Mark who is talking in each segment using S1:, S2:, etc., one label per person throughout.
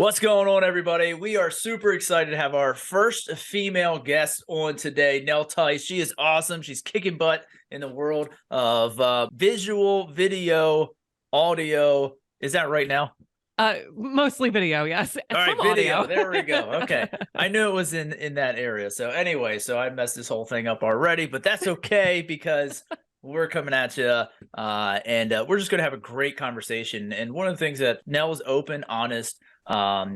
S1: What's going on, everybody? We are super excited to have our first female guest on today, Nice Tice. She is awesome. She's kicking butt in the world of visual, video, audio. Is that right now?
S2: Mostly video, yes.
S1: All right,
S2: Some
S1: video.
S2: audio.
S1: There we go. Okay. I knew it was in that area. So anyway, I messed this whole thing up already, but that's okay because we're coming at you, and we're just going to have a great conversation. And one of the things that Nell's open, honest.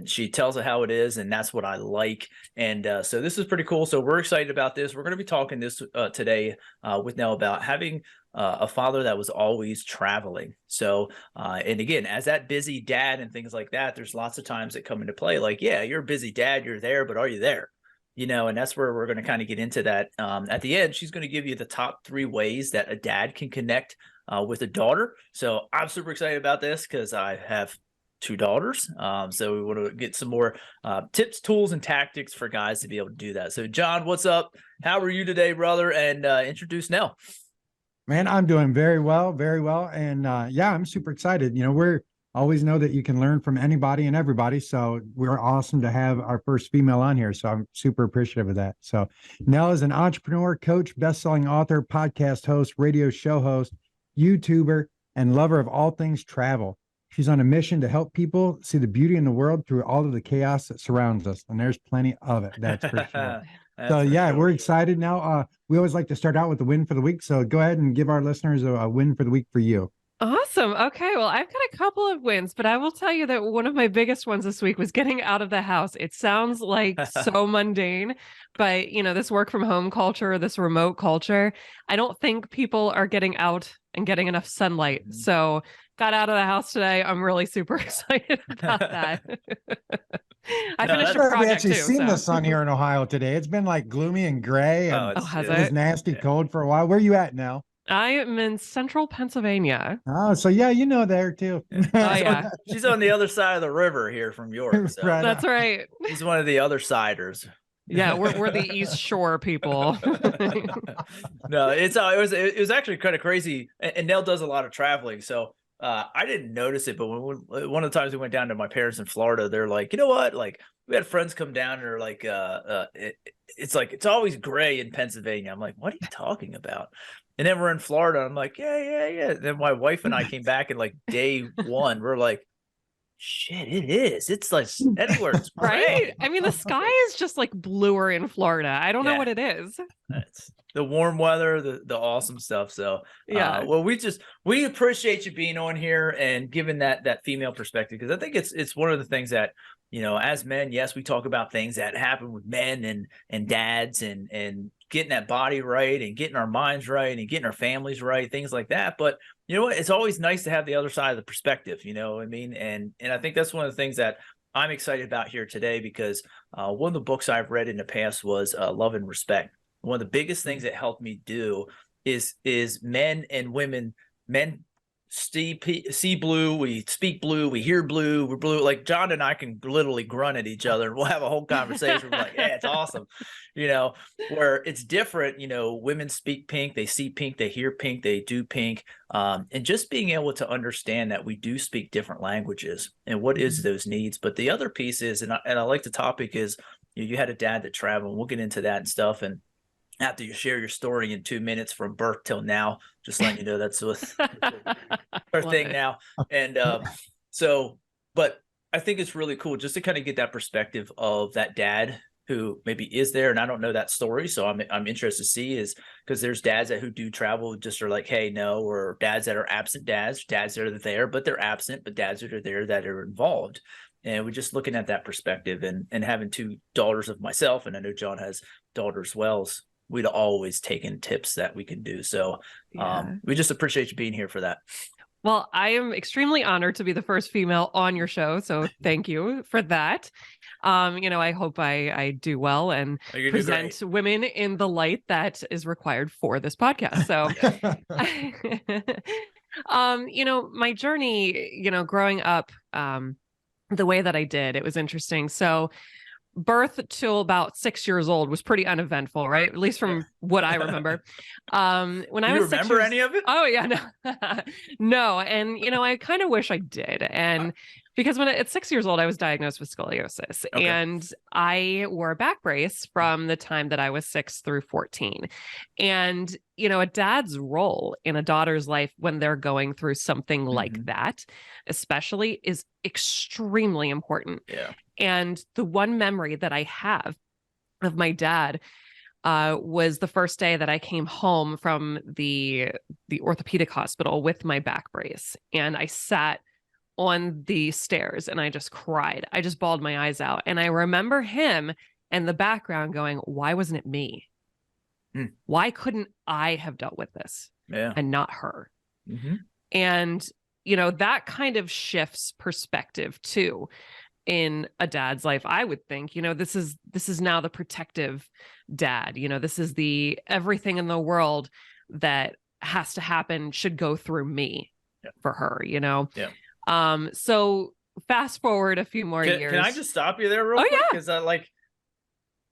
S1: She tells it how it is, and that's what I like. And so this is pretty cool. So we're excited about this. We're going to be talking this today with Nell about having a father that was always traveling. So, and again, as that busy dad and things like that, there's lots of times that come into play. Like, yeah, you're a busy dad, you're there, but are you there? You know, and that's where we're going to kind of get into that. At the end, she's going to give you the top 3 ways that a dad can connect with a daughter. So I'm super excited about this because I have 2 daughters. So we want to get some more tips, tools, and tactics for guys to be able to do that. So John, what's up? How are you today, brother? And introduce Nell.
S3: Man, I'm doing very well, very well. And yeah, I'm super excited. You know, we're always know that you can learn from anybody and everybody. So we're awesome to have our first female on here. So I'm super appreciative of that. So Nell is an entrepreneur, coach, best-selling author, podcast host, radio show host, YouTuber, and lover of all things travel. She's on a mission to help people see the beauty in the world through all of the chaos that surrounds us. And there's plenty of it. That's for sure. So yeah, we're excited now. We always like to start out with the win for the week. So go ahead and give our listeners a win for the week for you.
S2: Awesome. Okay. Well, I've got a couple of wins, but I will tell you that one of my biggest ones this week was getting out of the house. It sounds like so mundane, but you know, this work from home culture, this remote culture, I don't think people are getting out and getting enough sunlight. So got out of the house today. I'm really super excited about that. I finished a project
S3: we actually
S2: too,
S3: seen the sun here in Ohio today. It's been like gloomy and gray, and
S2: has
S3: it was nasty cold for a while. Where are you at now?
S2: I am in central Pennsylvania.
S3: Oh, so yeah, you know there too.
S2: Oh yeah,
S1: she's on the other side of the river here from York. So.
S3: Right.
S2: That's right.
S1: He's one of the other siders.
S2: Yeah, we're the East Shore people.
S1: No, it was actually kind of crazy. And Nell does a lot of traveling, so I didn't notice it. But when one of the times we went down to my parents in Florida, they're like, you know what? Like we had friends come down and they're like, it's like it's always gray in Pennsylvania. I'm like, what are you talking about? And then we're in Florida. I'm like, yeah. Then my wife and I came back and like day 1, we're like, shit, it is. It's like anywhere. It's
S2: right. I mean, the sky is just like bluer in Florida. I don't know what it is.
S1: It's the warm weather, the awesome stuff. So
S2: yeah.
S1: Well, we appreciate you being on here and giving that female perspective, because I think it's one of the things that, you know, as men, yes, we talk about things that happen with men and dads and getting that body right and getting our minds right and getting our families right, things like that. But you know what? It's always nice to have the other side of the perspective, you know what I mean? And I think that's one of the things that I'm excited about here today, because one of the books I've read in the past was Love and Respect. One of the biggest things that helped me do is men and women, men see blue, we speak blue, we hear blue, we're blue. Like John and I can literally grunt at each other and we'll have a whole conversation. We're like, yeah, it's awesome. You know, where it's different, you know, women speak pink, they see pink, they hear pink, they do pink. And just being able to understand that we do speak different languages and what is those needs. But the other piece is, and I like the topic is, you had a dad that traveled. We'll get into that and stuff. And after you share your story in 2 minutes from birth till now, just letting you know that's our thing now. And so, but I think it's really cool just to kind of get that perspective of that dad who maybe is there, and I don't know that story, so I'm interested to see, is because there's dads who do travel just are like, hey, no, or dads that are absent dads that are there but they're absent, but dads that are there that are involved. And we're just looking at that perspective and having 2 daughters of myself, and I know John has daughters as well. We'd always taken tips that we can do. So we just appreciate you being here for that.
S2: Well, I am extremely honored to be the first female on your show. So thank you for that. You know, I hope I do well and present women in the light that is required for this podcast. So, you know, my journey, you know, growing up, the way that I did, it was interesting. So birth till about 6 years old was pretty uneventful, right? At least from what I remember. When I was
S1: remember any of it?
S2: Oh yeah, no, no. And you know, I kind of wish I did. And Because at 6 years old, I was diagnosed with scoliosis,
S1: Okay.
S2: and I wore a back brace from the time that I was 6 through 14. And, a dad's role in a daughter's life when they're going through something like that, especially, is extremely important.
S1: Yeah.
S2: And the one memory that I have of my dad was the first day that I came home from the orthopedic hospital with my back brace, and I sat on the stairs and I just cried. I just bawled my eyes out. And I remember him in the background going, why wasn't it me? Why couldn't I have dealt with this and not her? And, that kind of shifts perspective too in a dad's life. I would think, this is now the protective dad. This is the everything in the world that has to happen should go through me for her,
S1: Yeah.
S2: So fast forward a few more years.
S1: Can I just stop you there real quick?
S2: Yeah.
S1: Because like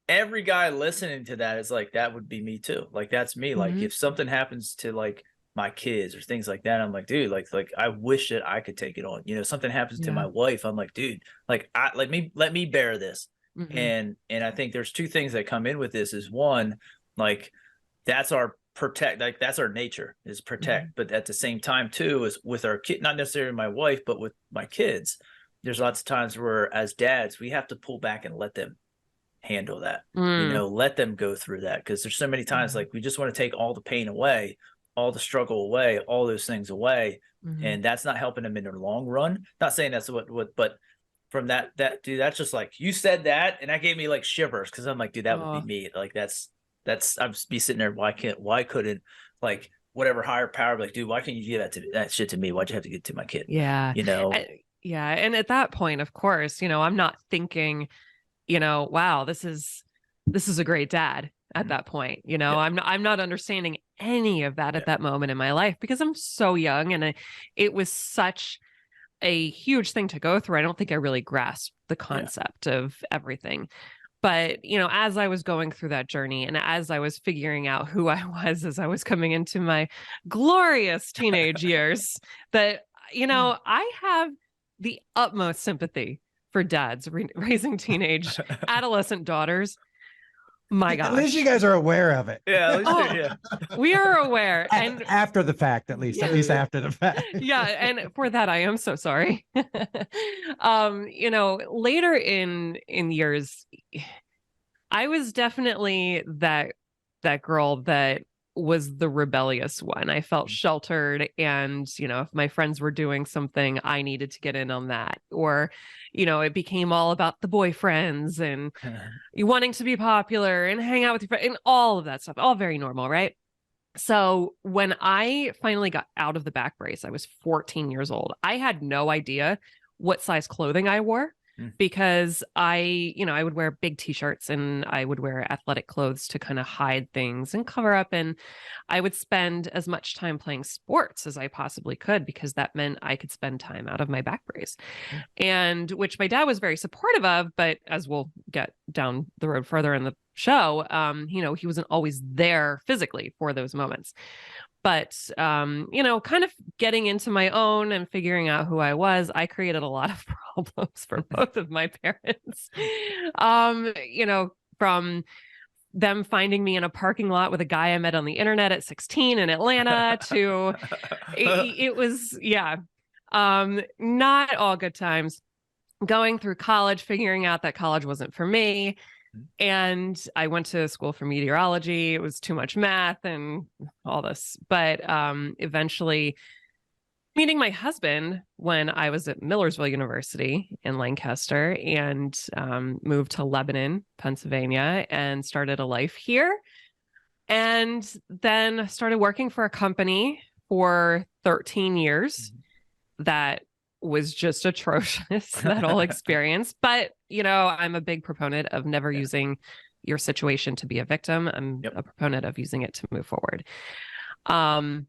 S1: every guy listening to that is like, that would be me too. Like, that's me. Like, if something happens to like my kids or things like that, I'm like, dude, like I wish that I could take it on. Something happens to my wife, I'm like, dude, like let me bear this. And I think there's two things that come in with this. Is one, like that's our nature, is protect. But at the same time too, is with our kid, not necessarily my wife, but with my kids, there's lots of times where as dads, we have to pull back and let them handle that, let them go through that. Because there's so many times like we just want to take all the pain away, all the struggle away, all those things away. And that's not helping them in the long run. Not saying that's what, but from that, dude, that's just like, you said that. And that gave me like shivers. Cause I'm like, dude, that would be me. Like that's I'd just be sitting there. Why couldn't like whatever higher power, like, dude, why can't you give that shit to me? Why'd you have to give it to my kid?
S2: Yeah. Yeah. And at that point, of course, I'm not thinking, wow, this is a great dad at that point. I'm not understanding any of that at that moment in my life because I'm so young, and it was such a huge thing to go through. I don't think I really grasped the concept of everything. But, as I was going through that journey and as I was figuring out who I was as I was coming into my glorious teenage years, that, I have the utmost sympathy for dads raising teenage adolescent daughters. My gosh.
S3: At least you guys are aware of it.
S1: Yeah, at least
S2: we are aware. And
S3: after the fact, at least after the fact.
S2: Yeah. And for that, I am so sorry. Later in years, I was definitely that girl that was the rebellious one. I felt sheltered, and, if my friends were doing something, I needed to get in on that. Or, it became all about the boyfriends and you wanting to be popular and hang out with your friends and all of that stuff, all very normal, right? So when I finally got out of the back brace, I was 14 years old. I had no idea what size clothing I wore, because I would wear big t-shirts and I would wear athletic clothes to kind of hide things and cover up. And I would spend as much time playing sports as I possibly could, because that meant I could spend time out of my back brace, and which my dad was very supportive of. But as we'll get down the road further in the show, he wasn't always there physically for those moments. But, kind of getting into my own and figuring out who I was, I created a lot of problems for both of my parents. From them finding me in a parking lot with a guy I met on the internet at 16 in Atlanta to it was, not all good times. Going through college, figuring out that college wasn't for me. And I went to school for meteorology. It was too much math and all this. But eventually meeting my husband when I was at Millersville University in Lancaster, and moved to Lebanon, Pennsylvania, and started a life here. And then started working for a company for 13 years that was just atrocious, that whole experience. But, I'm a big proponent of never using your situation to be a victim. I'm a proponent of using it to move forward. And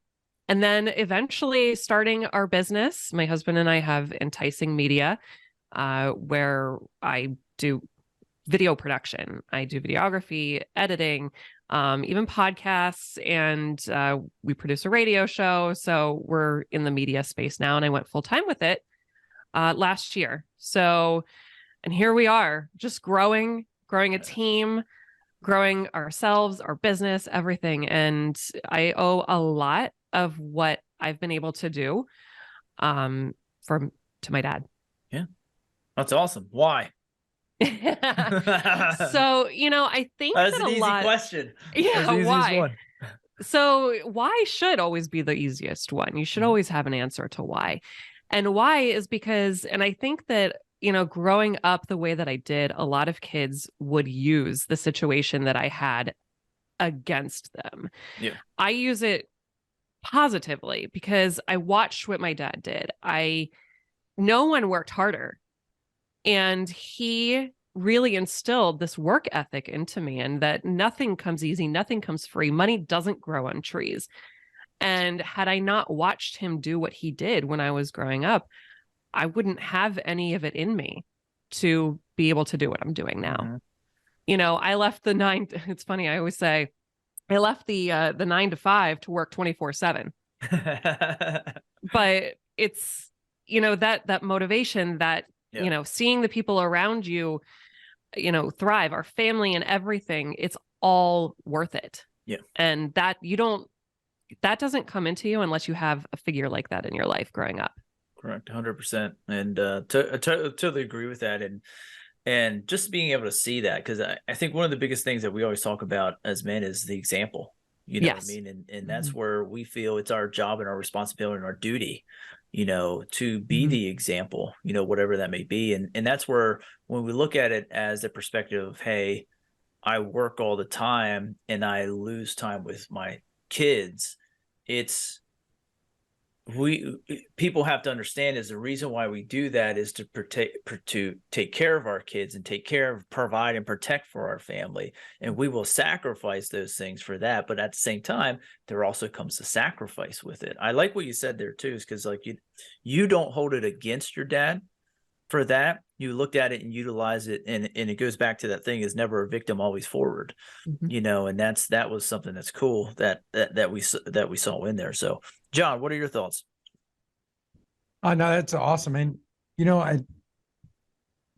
S2: then eventually starting our business. My husband and I have Enticing Media, where I do video production. I do videography, editing, even podcasts, and we produce a radio show. So we're in the media space now, and I went full time with it last year. So, and here we are, just growing a team, growing ourselves, our business, everything. And I owe a lot of what I've been able to do to my dad.
S1: Yeah. That's awesome. Why?
S2: So, I think
S1: That's
S2: that
S1: an
S2: a
S1: easy
S2: lot.
S1: question.
S2: Yeah,
S1: That's the
S2: why?
S1: easiest one.
S2: So why should always be the easiest one. You should always have an answer to why. And why is because, and I think that, growing up the way that I did, a lot of kids would use the situation that I had against them.
S1: Yeah.
S2: I use it positively because I watched what my dad did. No one worked harder. And he really instilled this work ethic into me, and that nothing comes easy, nothing comes free. Money doesn't grow on trees. And had I not watched him do what he did when I was growing up, I wouldn't have any of it in me to be able to do what I'm doing now. I left the it's funny, I always say I left the 9 to 5 to work 24/7. But it's, that motivation, that seeing the people around you, thrive, our family and everything, it's all worth it.
S1: Yeah. And
S2: that doesn't come into you unless you have a figure like that in your life growing up.
S1: Correct. 100%. And totally agree with that. And just being able to see that, because I think one of the biggest things that we always talk about as men is the example. You know what I mean? And that's where we feel it's our job and our responsibility and our duty, to be the example, whatever that may be. And that's where, when we look at it as the perspective of, hey, I work all the time and I lose time with my kids, people have to understand is the reason why we do that is to take care of our kids and provide and protect for our family. And we will sacrifice those things for that. But at the same time, there also comes the sacrifice with it. I like what you said there too, is because you don't hold it against your dad for that. You looked at it and utilize it. And it goes back to that thing is never a victim, always forward, and that was something that's cool that we saw in there. So John, what are your thoughts?
S3: Oh, no, that's awesome. And,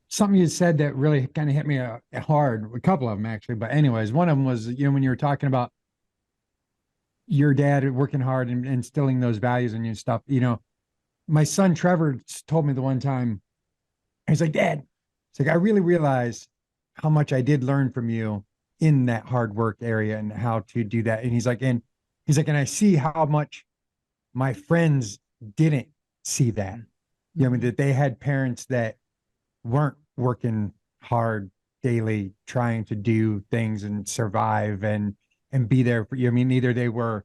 S3: something you said that really kind of hit me hard, a couple of them actually. But anyways, one of them was, when you were talking about your dad working hard and instilling those values in you and stuff, my son Trevor told me the one time, he's like, Dad, it's like, I really realized how much I did learn from you in that hard work area and how to do that. And he's like, and I see how much my friends didn't see that. That they had parents that weren't working hard daily, trying to do things and survive and be there for you. Either they were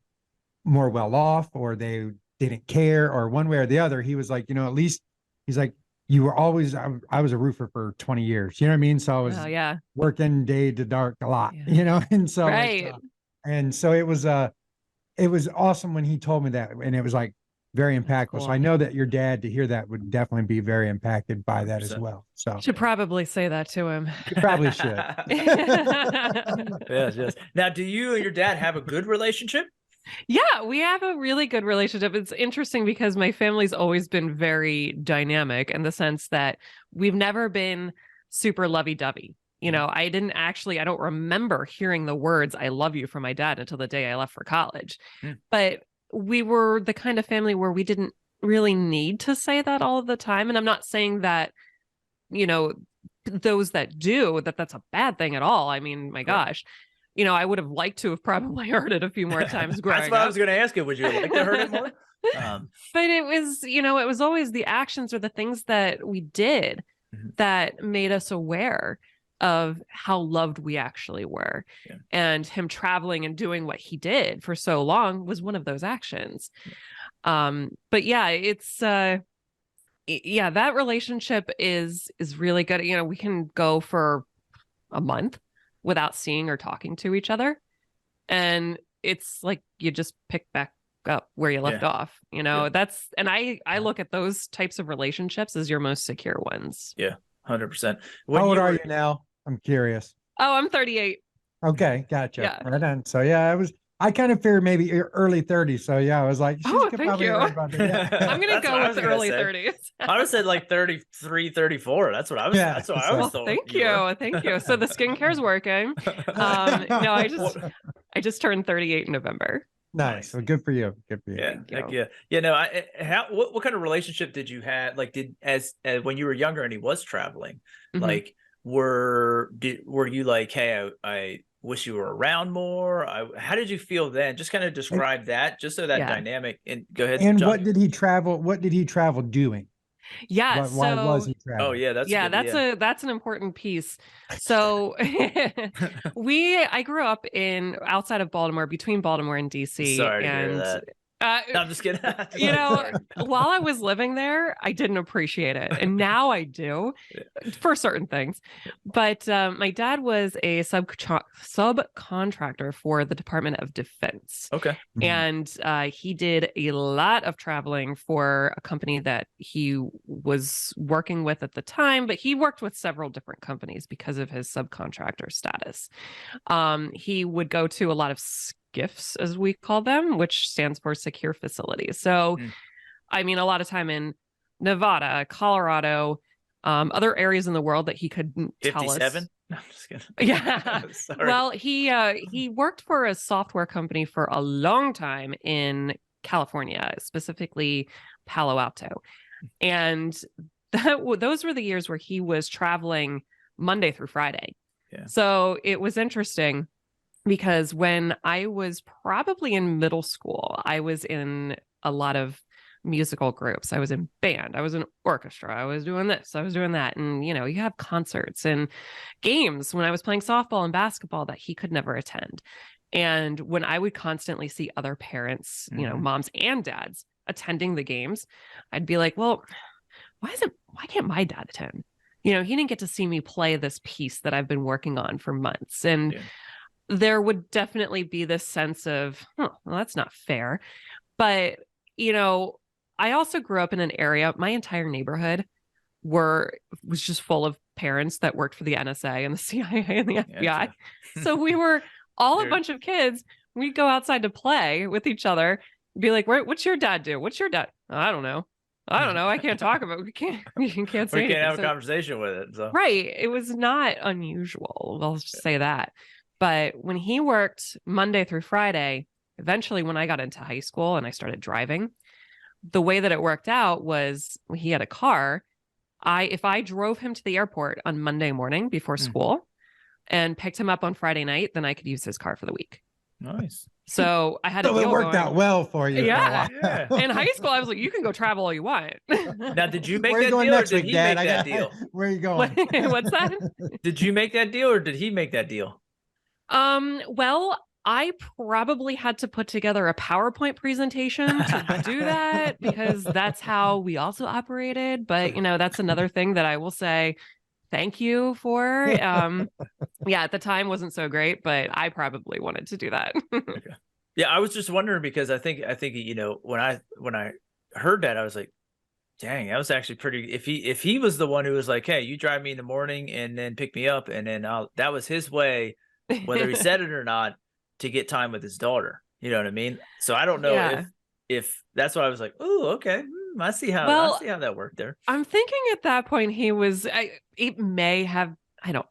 S3: more well off or they didn't care, or one way or the other. He was like, at least he's like, you were always, I was a roofer for 20 years. You know what I mean? So I was working day to dark a lot, and so, and so it was awesome when he told me that. And it was like very impactful. Cool. So I know that your dad, to hear that, would definitely be very impacted by that 100%. As well. So
S2: should probably say that to him.
S3: You probably should.
S1: Yes. Now, do you and your dad have a good relationship?
S2: Yeah, we have a really good relationship. It's interesting because my family's always been very dynamic in the sense that we've never been super lovey-dovey. I don't remember hearing the words "I love you" from my dad until the day I left for college. But we were the kind of family where we didn't really need to say that all of the time. And I'm not saying that, those that do, that's a bad thing at all. My gosh. I would have liked to have probably heard it a few more times growing
S1: That's what
S2: up.
S1: I was going to ask you. Would you like to heard it more?
S2: But it was, it was always the actions or the things that we did that made us aware of how loved we actually were. Yeah. And him traveling and doing what he did for so long was one of those actions. Yeah. But yeah, it's, that relationship is really good. We can go for a month without seeing or talking to each other. And it's like, you just pick back up where you left off, that's, and I look at those types of relationships as your most secure ones.
S1: Yeah. 100%.
S3: How old are you now? I'm curious.
S2: Oh, I'm 38.
S3: Okay. Gotcha.
S2: Yeah.
S3: Right on. So yeah, I kind of figured maybe early 30s. So yeah, I was like, she's
S2: Thank
S3: probably
S2: you.
S3: right about that. Yeah.
S2: I'm gonna
S1: That's what I
S2: go
S1: was
S2: with
S1: gonna
S2: early
S1: say.
S2: 30s.
S1: I would have said like 33, 34. That's what I was.
S3: Yeah,
S1: That's what I
S3: so-
S1: was
S2: Well,
S1: thought
S2: thank
S1: you were.
S2: you. Thank you. So the skincare's working. No, I just turned 38 in November.
S3: Nice. Well, good for you. Good for you.
S1: Yeah,
S2: Thank
S1: heck
S2: you.
S1: yeah. Yeah, no, what kind of relationship did you have? Like, did as when you were younger and he was traveling,
S2: Mhm.
S1: like were you like, hey, I wish you were around more? How did you feel then? Just kind of describe that, just so that
S2: Yeah.
S1: dynamic. And go ahead,
S3: And
S1: John.
S3: what did he travel? What did he travel doing?
S2: Yeah.
S3: Why was
S2: So
S3: he
S1: Oh
S3: traveling?
S1: yeah, that's
S2: yeah,
S1: good.
S2: that's an important piece. So I grew up in outside of Baltimore, between Baltimore and DC,
S1: Sorry to hear
S2: and
S1: that.
S2: uh,
S1: No, I'm just kidding.
S2: you know,
S1: Sorry.
S2: while I was living there, I didn't appreciate it, and now I do for certain things. But my dad was a subcontractor for the Department of Defense.
S1: Okay.
S3: Mhm.
S2: And he did a lot of traveling for a company that he was working with at the time, but he worked with several different companies because of his subcontractor status. He would go to a lot of SCIFs, as we call them, which stands for secure facilities. So, I mean, a lot of time in Nevada, Colorado, other areas in the world that he could tell
S1: 57?
S2: us.
S1: No, I'm just kidding.
S2: Yeah.
S1: Sorry.
S2: Well, he worked for a software company for a long time in California, specifically Palo Alto. And those were the years where he was traveling Monday through Friday.
S1: Yeah.
S2: So it was interesting because when I was probably in middle school, I was in a lot of musical groups. I was in band, I was in orchestra, I was doing this, I was doing that. And, you know, you have concerts and games when I was playing softball and basketball that he could never attend. And when I would constantly see other parents, you know, moms and dads attending the games, I'd be like, well, why can't my dad attend? You know, he didn't get to see me play this piece that I've been working on for months. And there would definitely be this sense of, oh, well, that's not fair. But, you know, I also grew up in an area, my entire neighborhood was just full of parents that worked for the NSA and the CIA and the FBI.
S1: Gotcha.
S2: So we were all a bunch of kids. We'd go outside to play with each other, be like, what's your dad do? What's your dad? I don't know. I can't talk about it. You can't say
S1: We can't have
S2: anything.
S1: a conversation with it. So
S2: Right. It was not unusual. Let's just say that. But when he worked Monday through Friday, eventually when I got into high school and I started driving, the way that it worked out was he had a car. If I drove him to the airport on Monday morning before school and picked him up on Friday night, then I could use his car for the week.
S1: nice.
S2: So I had a
S3: So
S2: deal
S3: it worked
S2: going.
S3: out well for you.
S2: Yeah.
S1: Yeah.
S2: In high school, I was like, you can go travel all you want.
S1: Now, did you make
S3: Where are
S1: that
S3: you going
S1: deal or
S3: next
S1: did
S3: week,
S1: he
S3: Dad?
S1: make that deal?
S3: Where are you going?
S2: What's that?
S1: Did you make that deal or did he make that deal?
S2: Well, I probably had to put together a PowerPoint presentation to do that because that's how we also operated. But, you know, that's another thing that I will say thank you for. Yeah, at the time wasn't so great, but I probably wanted to do that.
S1: Okay. Yeah, I was just wondering because I think you know when I heard that I was like, dang, that was actually pretty. If he was the one who was like, hey, you drive me in the morning and then pick me up, and then that was his way, whether he said it or not, to get time with his daughter. You know what I mean? So I don't know if that's why I was like, oh, okay, I see how that worked there.
S2: I'm thinking at that point it may have.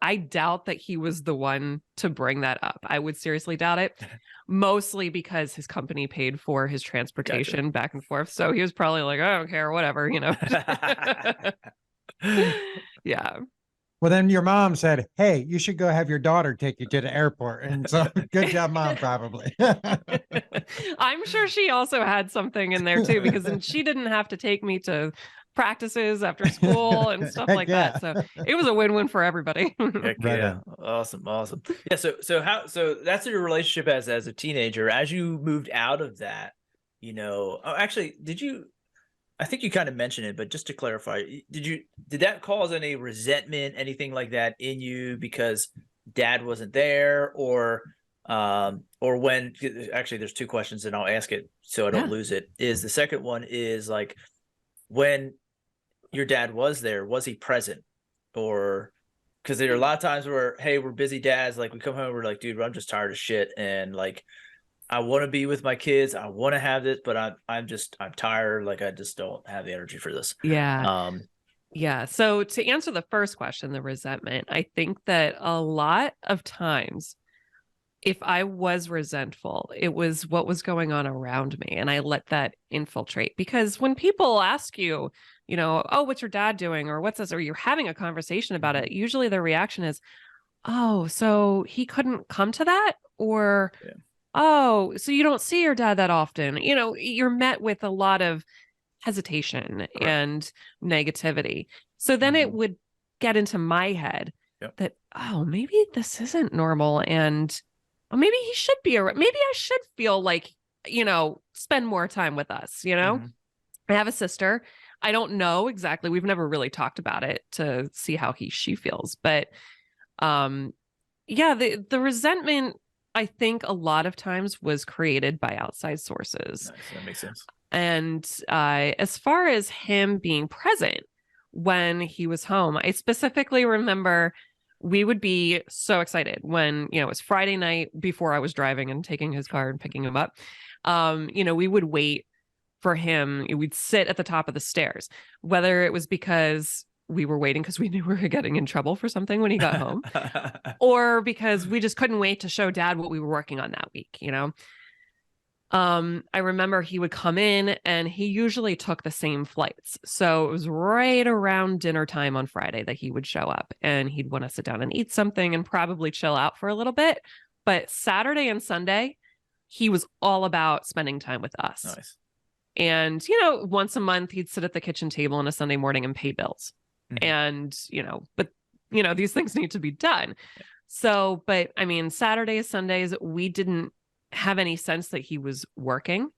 S2: I doubt that he was the one to bring that up. I would seriously doubt it, mostly because his company paid for his transportation back and forth. So he was probably like, I don't care, whatever, you know. Yeah.
S3: Well, then your mom said, hey, you should go have your daughter take you to the airport. And so good job, Mom, probably.
S2: I'm sure she also had something in there too, because then she didn't have to take me to practices after school and stuff like that. So it was a win-win for everybody.
S1: Heck yeah. Awesome. Yeah. So that's your relationship as a teenager. As you moved out of that, you know, actually, I think you kind of mentioned it, but just to clarify, did that cause any resentment, anything like that in you because dad wasn't there or when, actually there's two questions and I'll ask it so I don't lose it. Is the second one is like, when your dad was there, was he present? Or because there are a lot of times where, hey, we're busy dads, like we come home, we're like, dude, I'm just tired of shit. And like, I want to be with my kids. I want to have this, but I'm tired. Like I just don't have the energy for this.
S2: Yeah. Yeah. So to answer the first question, the resentment, I think that a lot of times, if I was resentful, it was what was going on around me. And I let that infiltrate. Because when people ask you, oh, what's your dad doing? Or what's this? Or you're having a conversation about it, usually their reaction is, oh, so he couldn't come to that? Or,
S1: Yeah.
S2: oh, so you don't see your dad that often. You're met with a lot of hesitation and negativity. So then it would get into my head that, oh, maybe this isn't normal. And maybe he should be around. Maybe I should feel like, spend more time with us. I have a sister. I don't know exactly. We've never really talked about it to see how she feels. But yeah, the resentment, I think a lot of times was created by outside sources.
S1: Nice. That makes sense.
S2: And as far as him being present when he was home, I specifically remember we would be so excited when, it was Friday night before I was driving and taking his car and picking him up. We would wait for him. We'd sit at the top of the stairs, whether it was because we were waiting because we knew we were getting in trouble for something when he got home, or because we just couldn't wait to show dad what we were working on that week, I remember he would come in and he usually took the same flights. So it was right around dinner time on Friday that he would show up and he'd want to sit down and eat something and probably chill out for a little bit. But Saturday and Sunday, he was all about spending time with us.
S1: Nice.
S2: And, once a month, he'd sit at the kitchen table on a Sunday morning and pay bills. And, but, these things need to be done. So, but I mean, Saturdays, Sundays, we didn't have any sense that he was working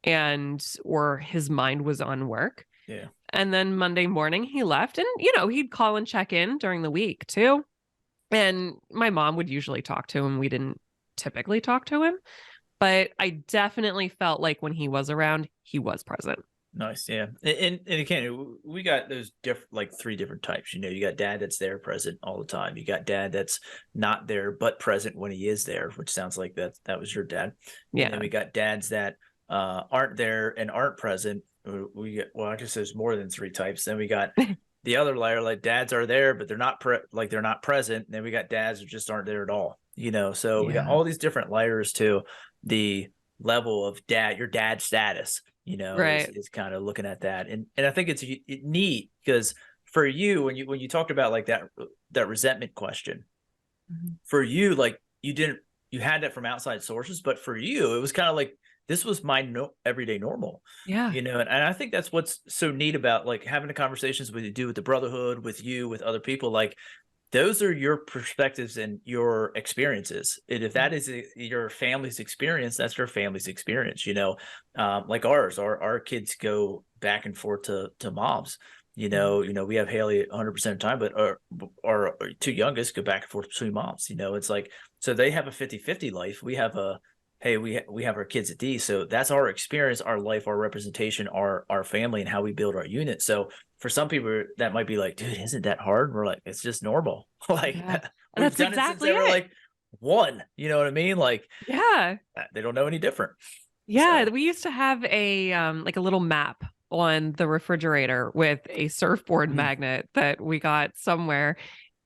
S2: or his mind was on work.
S1: Yeah.
S2: And then Monday morning he left and, he'd call and check in during the week too. And my mom would usually talk to him. We didn't typically talk to him, but I definitely felt like when he was around, he was present.
S1: Nice. Yeah. And again, we got those three different types. You got dad that's there present all the time. You got dad that's not there, but present when he is there, which sounds like that was your dad.
S2: Yeah.
S1: And then we got dads that aren't there and aren't present. I guess there's more than three types. Then we got the other layer, like dads are there, but they're not they're not present. And then we got dads who just aren't there at all, so we got all these different layers to the level of your dad status.
S2: Right.
S1: is kind of looking at that. And I think it's neat because for you, when you talked about like that resentment question, for you, like you had that from outside sources, but for you, it was kind of like, this was my everyday normal.
S2: Yeah.
S1: And I think that's what's so neat about like having the conversations with the brotherhood, with you, with other people, like those are your perspectives and your experiences. And if that is your family's experience, that's your family's experience, like ours, our kids go back and forth to moms, we have Haley 100% of the time, but our two youngest go back and forth between moms, it's like, so they have a 50-50 life. We have we have our kids at D. So that's our experience, our life, our representation, our family, and how we build our unit. So for some people that might be like, dude, isn't that hard? And we're like, it's just normal. Like
S2: that's
S1: done
S2: exactly
S1: it since they were like one, you know what I mean? Like,
S2: yeah,
S1: they don't know any different.
S2: Yeah. So. We used to have a little map on the refrigerator with a surfboard magnet that we got somewhere.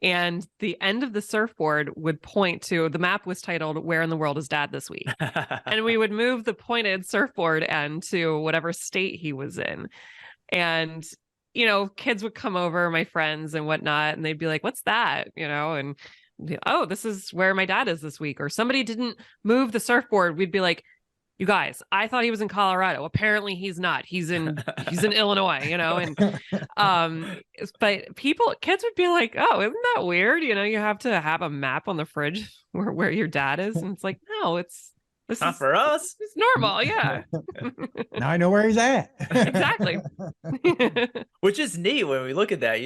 S2: And the end of the surfboard would point to, the map was titled, "Where in the World is Dad This Week?" And we would move the pointed surfboard end to whatever state he was in. And, kids would come over, my friends and whatnot, and they'd be like, "What's that?" And, "Oh, this is where my dad is this week." Or somebody didn't move the surfboard. We'd be like, "You guys, I thought he was in Colorado. Apparently he's not. He's in Illinois, and but kids would be like, "Oh, isn't that weird? You have to have a map on the fridge where your dad is." And it's like, no, this
S1: not for us.
S2: It's normal. Yeah.
S3: Now I know where he's at.
S2: Exactly.
S1: Which is neat when we look at that,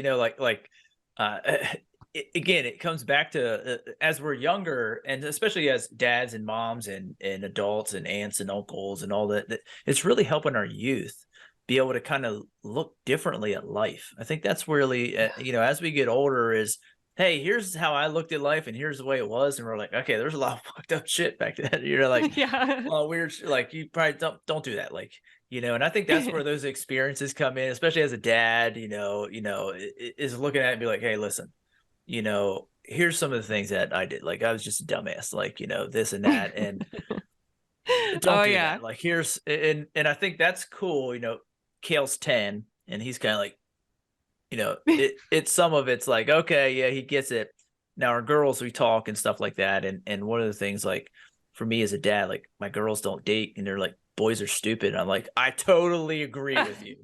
S1: again, it comes back to as we're younger, and especially as dads and moms and adults and aunts and uncles and all that, it's really helping our youth be able to kind of look differently at life. I think that's really, as we get older, is hey, here's how I looked at life and here's the way it was. And we're like, okay, there's a lot of fucked up shit back then. You're like,
S2: Yeah.
S1: well, weird, like you probably don't do that. Like, and I think that's where those experiences come in, especially as a dad, is looking at it and be like, hey, listen, here's some of the things that I did. Like I was just a dumbass, like, this and that. And don't
S2: Oh
S1: do
S2: yeah.
S1: that. Like here's, and I think that's cool. Kale's 10 and he's kind of like, it's some of it's like, okay, yeah, he gets it. Now our girls, we talk and stuff like that. And one of the things, like for me as a dad, like my girls don't date and they're like, boys are stupid. And I'm like, I totally agree with you.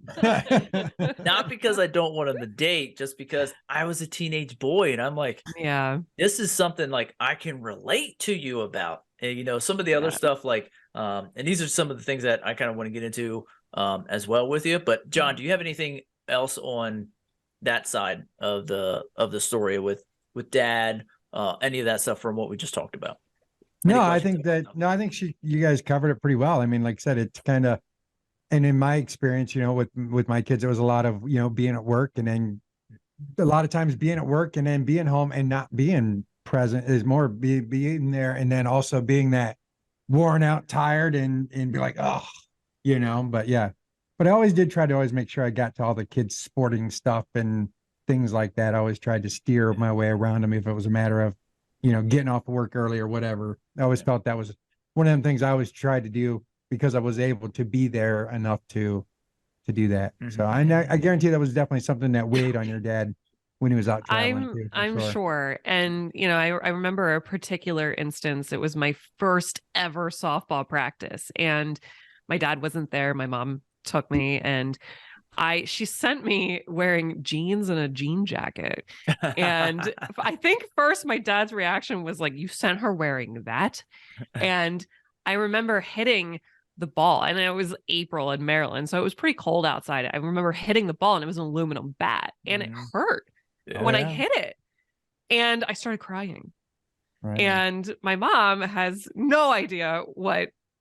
S1: Not because I don't want them to date, just because I was a teenage boy. And I'm like,
S2: Yeah.
S1: this is something like I can relate to you about. And some of the other
S2: Yeah.
S1: stuff, like, and these are some of the things that I kind of want to get into as well with you. But John, do you have anything else on that side of the story with dad, any of that stuff from what we just talked about?
S3: No, I think you guys covered it pretty well. I mean, like I said, it's kind of, and in my experience, with my kids, it was a lot of, being at work, and then a lot of times being at work and then being home and not being present is more being there. And then also being that worn out, tired, and be like, oh, but yeah, but I always did try to always make sure I got to all the kids' sporting stuff and things like that. I always tried to steer my way around them if it was a matter of, getting off work early or whatever. I always felt that was one of them things I always tried to do because I was able to be there enough to do that. Mm-hmm. So I guarantee that was definitely something that weighed on your dad when he was out traveling too.
S2: I'm sure. And, I remember a particular instance. It was my first ever softball practice and my dad wasn't there. My mom took me and she sent me wearing jeans and a jean jacket. And I think first my dad's reaction was like, you sent her wearing that? And I remember hitting the ball, and it was April in Maryland, so it was pretty cold outside. I remember hitting the ball and it was an aluminum bat and it hurt when I hit it. And I started crying. Right. And my mom has no idea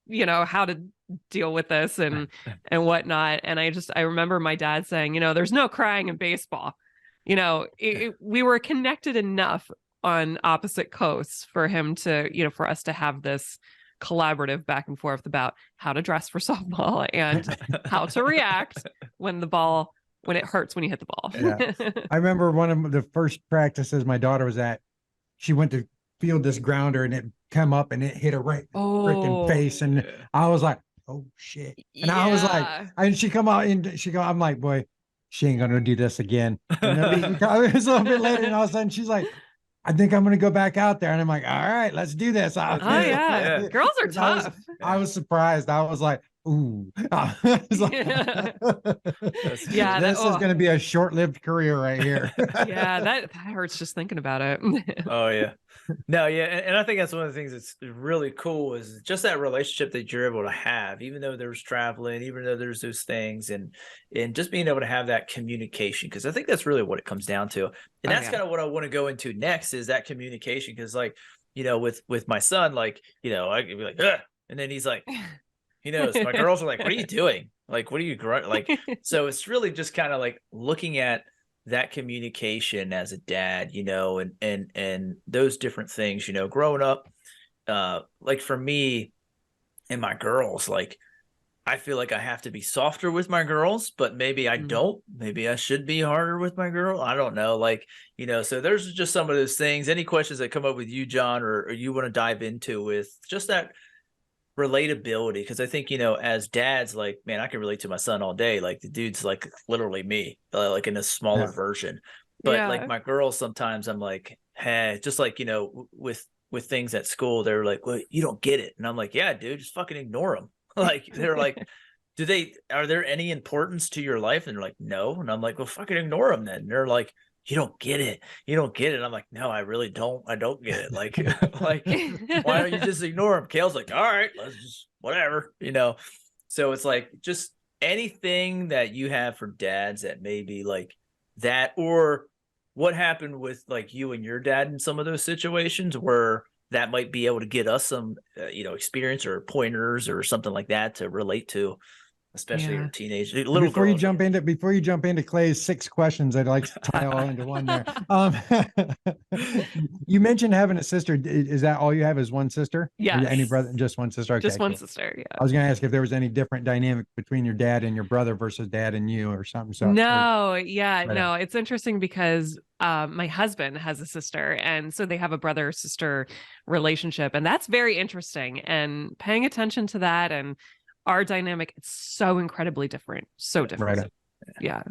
S2: how to deal with this and whatnot. And I remember my dad saying, there's no crying in baseball. We were connected enough on opposite coasts for him to, for us to have this collaborative back and forth about how to dress for softball and how to react when it hurts when you hit the ball.
S3: Yeah. I remember one of the first practices my daughter was at, she went to field this grounder and it come up and it hit her right freaking face. And I was like, oh shit. And I was like, and she come out and I'm like, boy, she ain't going to do this again. And then it was a little bit later and all of a sudden she's like, I think I'm going to go back out there. And I'm like, all right, let's do this.
S2: Yeah. Girls are tough.
S3: I was surprised. I was like, ooh. This is going to be a short-lived career right here.
S2: Yeah, that hurts just thinking about it.
S1: Oh, yeah. No, yeah. And I think that's one of the things that's really cool is just that relationship that you're able to have, even though there's traveling, even though there's those things, and just being able to have that communication, because I think that's really what it comes down to. And that's kind of what I want to go into next is that communication. Because like, with my son, like, I could be like, ugh! And then he's like, he knows my girls are like, what are you doing? Like, what are you like? So it's really just kind of like looking at that communication as a dad, and those different things, growing up, like for me and my girls, like, I feel like I have to be softer with my girls, but maybe I don't, maybe I should be harder with my girl. I don't know. Like, so there's just some of those things. Any questions that come up with you, John, or you want to dive into with just that relatability? Because I think, as dads, like, man, I can relate to my son all day. Like the dude's like literally me, like in a smaller version. But like my girls, sometimes I'm like, hey, just like, with things at school, they're like, well, you don't get it. And I'm like, yeah, dude, just fucking ignore them. Like, they're like, are there any importance to your life? And they're like, no. And I'm like, well, fucking ignore them then. And they're like, you don't get it. You don't get it. And I'm like, no, I really don't. I don't get it. Like, like, why don't you just ignore him? Kale's like, all right, let's just, whatever, So it's like, just anything that you have for dads that maybe like that, or what happened with like you and your dad in some of those situations where that might be able to get us some, experience or pointers or something like that to relate to especially
S2: Yeah.
S1: your teenage little
S3: Before you
S1: girls.
S3: jump into Clay's 6 questions, I'd like to tie all into one there. You mentioned having a sister. Is that all you have, is one sister? Or
S2: Yes.
S3: any brother? Just one sister? Okay,
S2: Just one
S3: cool.
S2: sister. Yeah.
S3: I was going to ask if there was any different dynamic between your dad and your brother versus dad and you or something. So
S2: No, yeah,
S3: Right
S2: no, it's interesting because my husband has a sister, and so they have a brother-sister relationship, and that's very interesting. And paying attention to that and our dynamic, it's so incredibly different. So different.
S3: Right.
S2: Yeah.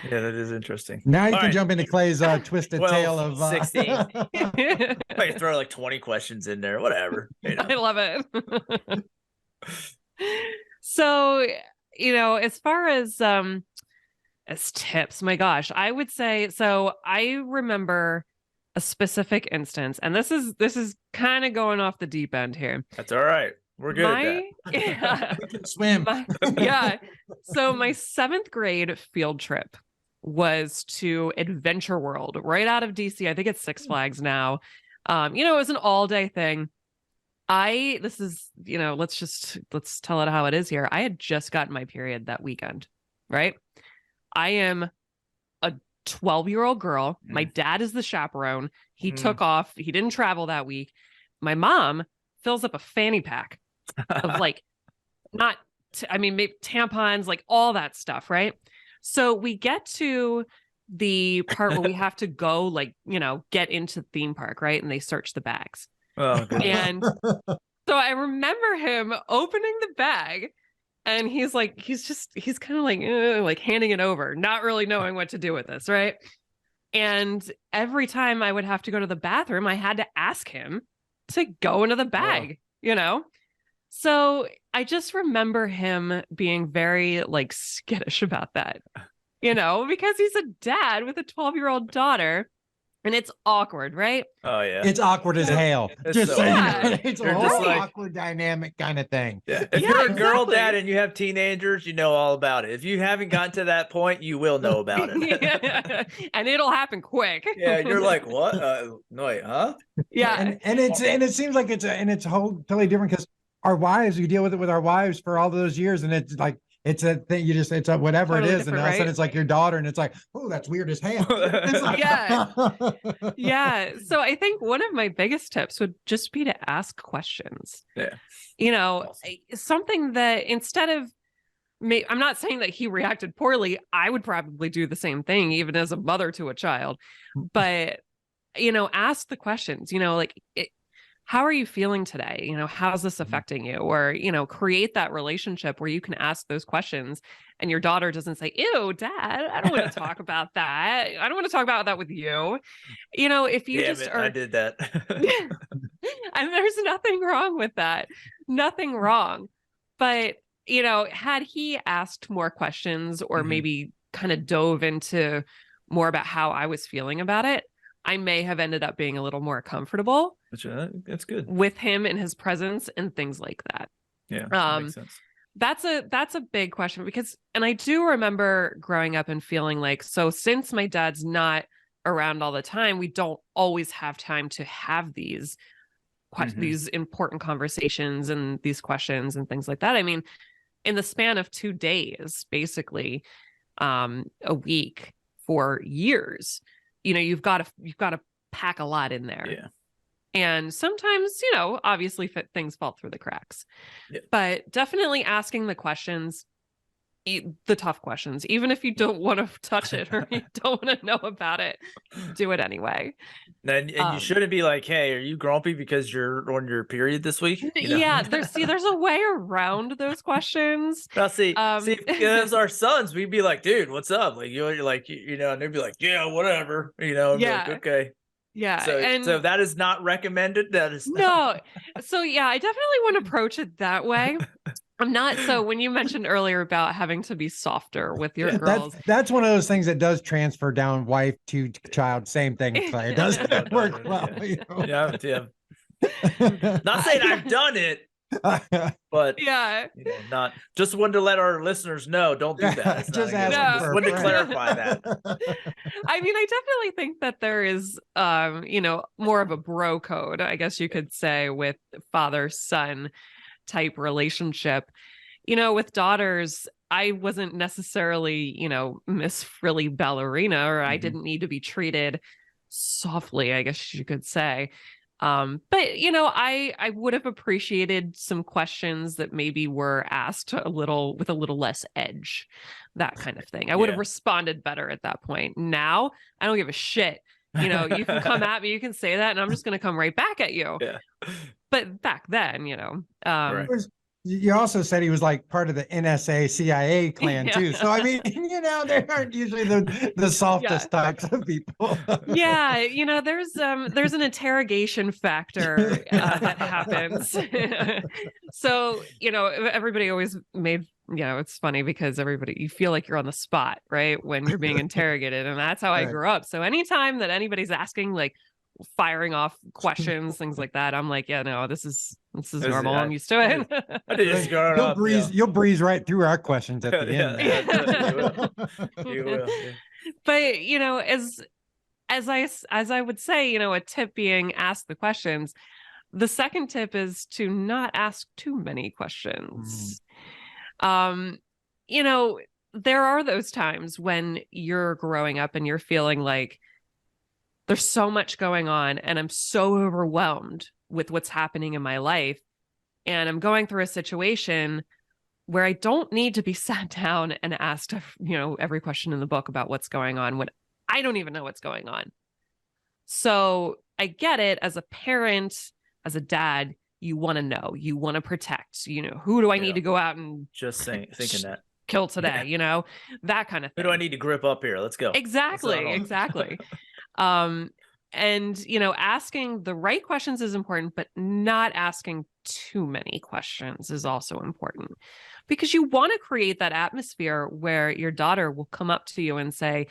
S1: Yeah, that is interesting.
S3: Now you
S1: All
S3: can
S1: right.
S3: jump into Clay's twisted
S1: 12,
S3: tale of
S1: 16.
S2: I
S1: I throw like 20 questions in there, whatever. You know.
S2: love it. So, as far as tips, my gosh, I would say, so I remember a specific instance, and this is kind of going off the deep end here.
S1: That's all right. We're good at that.
S2: Yeah,
S3: You can swim.
S2: yeah. So my 7th grade field trip was to Adventure World right out of DC. I think it's Six Flags now. It was an all-day thing. Let's tell it how it is here. I had just gotten my period that weekend, right? I am a 12-year-old girl. My dad is the chaperone. He took off. He didn't travel that week. My mom fills up a fanny pack of maybe tampons, like all that stuff, right? So we get to the part where we have to go, get into the theme park, right? And they search the bags.
S1: Oh, good.
S2: And so I remember him opening the bag, and he's kind of like handing it over, not really knowing what to do with this, right? And every time I would have to go to the bathroom, I had to ask him to go into the bag, So I just remember him being very skittish about that, because he's a dad with a 12-year-old daughter. And it's awkward, right?
S1: Oh yeah,
S3: It's awkward as hell.
S1: It's
S3: Just
S1: so
S3: saying,
S2: awkward.
S3: it's a
S1: You're
S3: whole
S1: just like-
S3: awkward dynamic kind of thing.
S1: yeah. If
S2: Yeah,
S1: you're a girl
S2: exactly.
S1: dad and you have teenagers, you know all about it. If you haven't gotten to that point, you will know about it.
S2: Yeah. And it'll happen quick.
S1: Yeah, you're like, what? No, wait, huh?
S2: Yeah.
S3: And it seems like it's totally different because our wives, we deal with it with our wives for all those years, and it's like it's a thing. It's a whatever
S2: Totally
S3: it is, and all of a
S2: different,
S3: sudden
S2: right?
S3: it's like your daughter, and it's like, oh, that's weird as hell. It's like-
S2: Yeah. Yeah. So I think one of my biggest tips would just be to ask questions.
S1: Yeah.
S2: Awesome. Something that instead of I'm not saying that he reacted poorly. I would probably do the same thing, even as a mother to a child. But, ask the questions, how are you feeling today? How's this affecting you? Or, create that relationship where you can ask those questions and your daughter doesn't say, ew, dad, I don't want to talk about that. I don't want to talk about that with you. If you
S1: I did that.
S2: and there's nothing wrong with that. Nothing wrong. But, had he asked more questions or maybe kind of dove into more about how I was feeling about it, I may have ended up being a little more comfortable.
S1: That's good.
S2: With him and his presence and things like that.
S1: Yeah, that makes sense.
S2: That's a big question and I do remember growing up and feeling like, so since my dad's not around all the time, we don't always have time to have these these important conversations and these questions and things like that. I mean, in the span of 2 days, basically, a week for years, you've got to pack a lot in there.
S1: Yeah.
S2: And sometimes, obviously things fall through the cracks.
S1: Yeah.
S2: But definitely asking the questions, the tough questions, even if you don't want to touch it or you don't want to know about it, do it anyway.
S1: And you shouldn't be like, hey, are you grumpy because you're on your period this week?
S2: Yeah, there's a way around those questions.
S1: Now, see, as our sons, we'd be like, dude, what's up? Like, you're like, and they'd be like, yeah, whatever, and
S2: Yeah.
S1: like, okay.
S2: Yeah.
S1: So that is not recommended. That is
S2: no. So yeah, I definitely want to approach it that way. I'm not. So when you mentioned earlier about having to be softer with your girls,
S3: that's one of those things that does transfer down wife to child. Same thing. It doesn't work well.
S1: Yeah. Not saying I've done it, but
S2: yeah,
S1: not just wanted to let our listeners know. Don't do that. It's
S3: just
S1: wanted to clarify that.
S2: I mean, I definitely think that there is, more of a bro code, I guess you could say, with father-son type relationship. With daughters, I wasn't necessarily, Miss Frilly Ballerina, or I didn't need to be treated softly, I guess you could say. But I would have appreciated some questions that maybe were asked with a little less edge, that kind of thing. I would have responded better at that point. Now I don't give a shit. You can come at me, you can say that, and I'm just going to come right back at you.
S1: Yeah.
S2: But back then,
S1: Right.
S3: You also said he was like part of the NSA CIA clan too. So I mean, they aren't usually the softest types of people.
S2: Yeah, there's an interrogation factor that happens. So, everybody always made, it's funny because you feel like you're on the spot, right? When you're being interrogated. And that's how I grew up. So anytime that anybody's asking, like, firing off questions, things like that, I'm like, yeah, no, this is normal. I'm used to it.
S1: I did just growing up.
S3: You'll breeze right through our questions at the end.
S1: You will. Yeah.
S2: But as I would say, a tip being ask the questions. The second tip is to not ask too many questions. There are those times when you're growing up and you're feeling like there's so much going on and I'm so overwhelmed with what's happening in my life. And I'm going through a situation where I don't need to be sat down and asked, every question in the book about what's going on when I don't even know what's going on. So I get it. As a parent, as a dad, you want to know, you want to protect, who do I need to go out and
S1: just thinking that
S2: kill today, that kind of thing.
S1: Who do I need to grip up here? Let's go.
S2: Exactly. And, asking the right questions is important, but not asking too many questions is also important, because you want to create that atmosphere where your daughter will come up to you and say,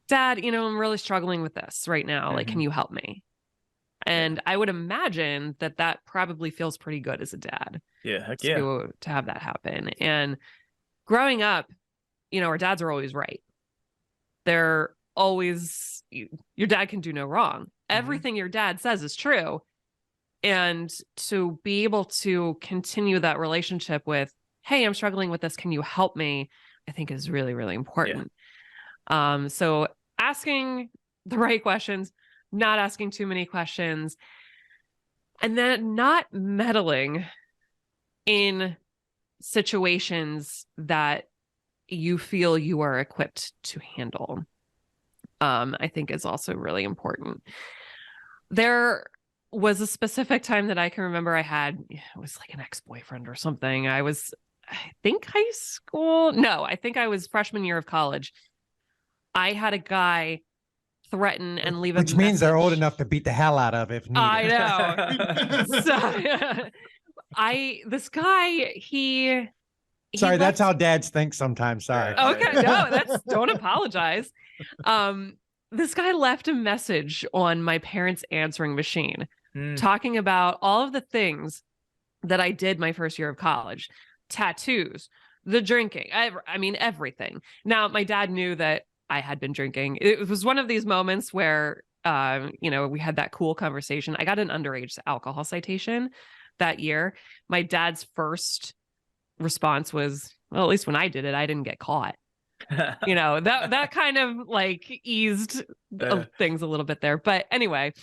S2: Dad, I'm really struggling with this right now. Like, can you help me? And I would imagine that probably feels pretty good as a dad.
S1: Yeah. Heck
S2: to have that happen. And growing up, our dads are always right. They're always, your dad can do no wrong. Everything your dad says is true. And to be able to continue that relationship with, hey, I'm struggling with this, can you help me? I think is really, really important. So asking the right questions, not asking too many questions, and then not meddling in situations that you feel you are equipped to handle, I think is also really important. There was a specific time that I can remember it was like an ex-boyfriend or something. I think high school. No, I think I was freshman year of college. I had a guy threaten and leave a message.
S3: Which means they're old enough to beat the hell out of if needed.
S2: I know. This guy,
S3: Sorry, that's how dads think sometimes. Sorry.
S2: Okay, no, don't apologize. This guy left a message on my parents' answering machine talking about all of the things that I did my first year of college, tattoos, the drinking, I mean, everything. Now, my dad knew that I had been drinking. It was one of these moments where, we had that cool conversation. I got an underage alcohol citation that year. My dad's first response was, well, at least when I did it, I didn't get caught. That kind of like eased things a little bit there. But anyway,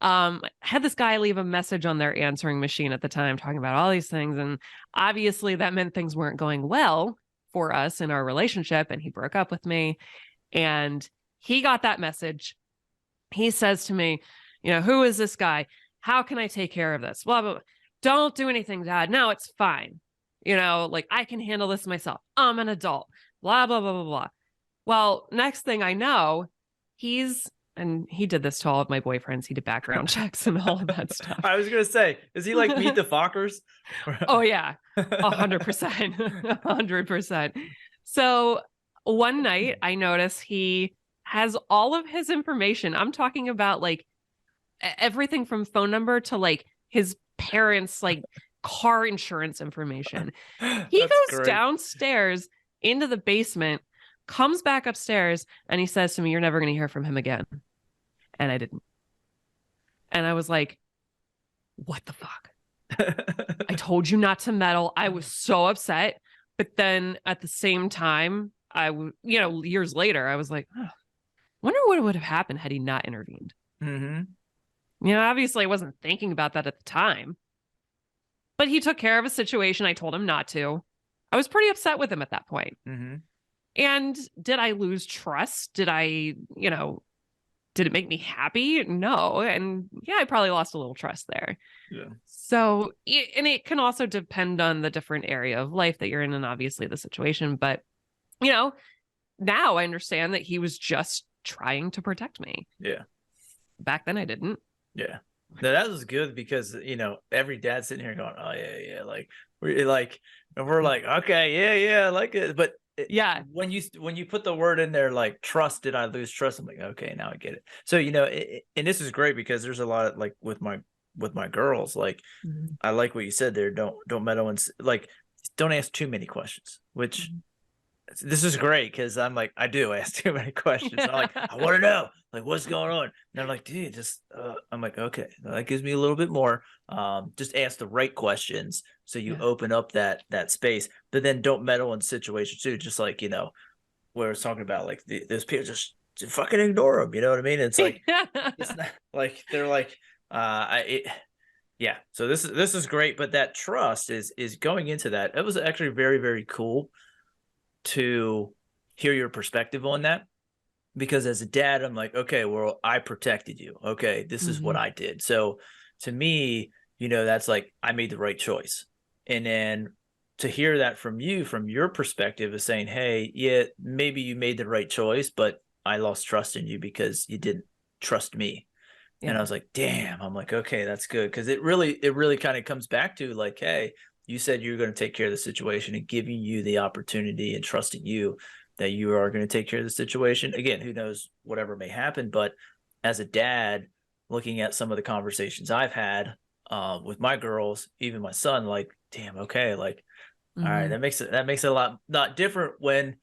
S2: I had this guy leave a message on their answering machine at the time talking about all these things. And obviously that meant things weren't going well for us in our relationship. And he broke up with me. And he got that message. He says to me, who is this guy? How can I take care of this? Blah, blah, blah. Don't do anything, Dad. No, it's fine. Like I can handle this myself. I'm an adult. Blah, blah, blah, blah, blah. Well, next thing I know, and he did this to all of my boyfriends. He did background checks and all of that stuff.
S1: I was going to say, is he like Meet the Fockers?
S2: Oh, yeah. 100%. 100%. So one night I notice he has all of his information. I'm talking about like everything from phone number to like his parents, like car insurance information. He goes downstairs into the basement, comes back upstairs, and he says to me, you're never going to hear from him again. And I didn't. And I was like, what the fuck? I told you not to meddle. I was so upset. But then at the same time, years later, I was like, oh, wonder what would have happened had he not intervened. Obviously I wasn't thinking about that at the time, but he took care of a situation. I told him not to. I was pretty upset with him at that point. And did I lose trust? Did it make me happy? No. And yeah, I probably lost a little trust there.
S1: Yeah.
S2: So, and it can also depend on the different area of life that you're in and obviously the situation. But, now I understand that he was just trying to protect me.
S1: Yeah.
S2: Back then I didn't.
S1: Yeah. No, that was good because, every dad's sitting here going, oh, yeah. Like, we're like, and we're like, okay, yeah, I like it. But
S2: yeah,
S1: when you put the word in there, like trust, did I lose trust? I'm like, okay, now I get it. So, and this is great because there's a lot of like with my girls, like, I like what you said there. Don't meddle and like, don't ask too many questions, which this is great because I'm like, I do ask too many questions. I'm like, I want to know, like, what's going on. And they're like, dude, just, I'm like, okay, that gives me a little bit more. Just ask the right questions so you open up that space, but then don't meddle in situations too. Just like, where it's talking about like those people just fucking ignore them. You know what I mean? It's like, it's not like they're like, yeah. So this is great, but that trust is going into that. It was actually very, very cool to hear your perspective on that, because as a dad, I'm like, okay, well, I protected you. Okay, this is what I did. So to me, that's like, I made the right choice. And then to hear that from you, from your perspective, is saying, hey, yeah, maybe you made the right choice, but I lost trust in you because you didn't trust me. Yeah. And I was like, damn, I'm like, okay, that's good. Cause it really kind of comes back to like, hey, you said you're going to take care of the situation, and giving you the opportunity and trusting you that you are going to take care of the situation. Again, who knows whatever may happen. But as a dad, looking at some of the conversations I've had with my girls, even my son, like, damn, okay, like, all right, that makes it a lot different when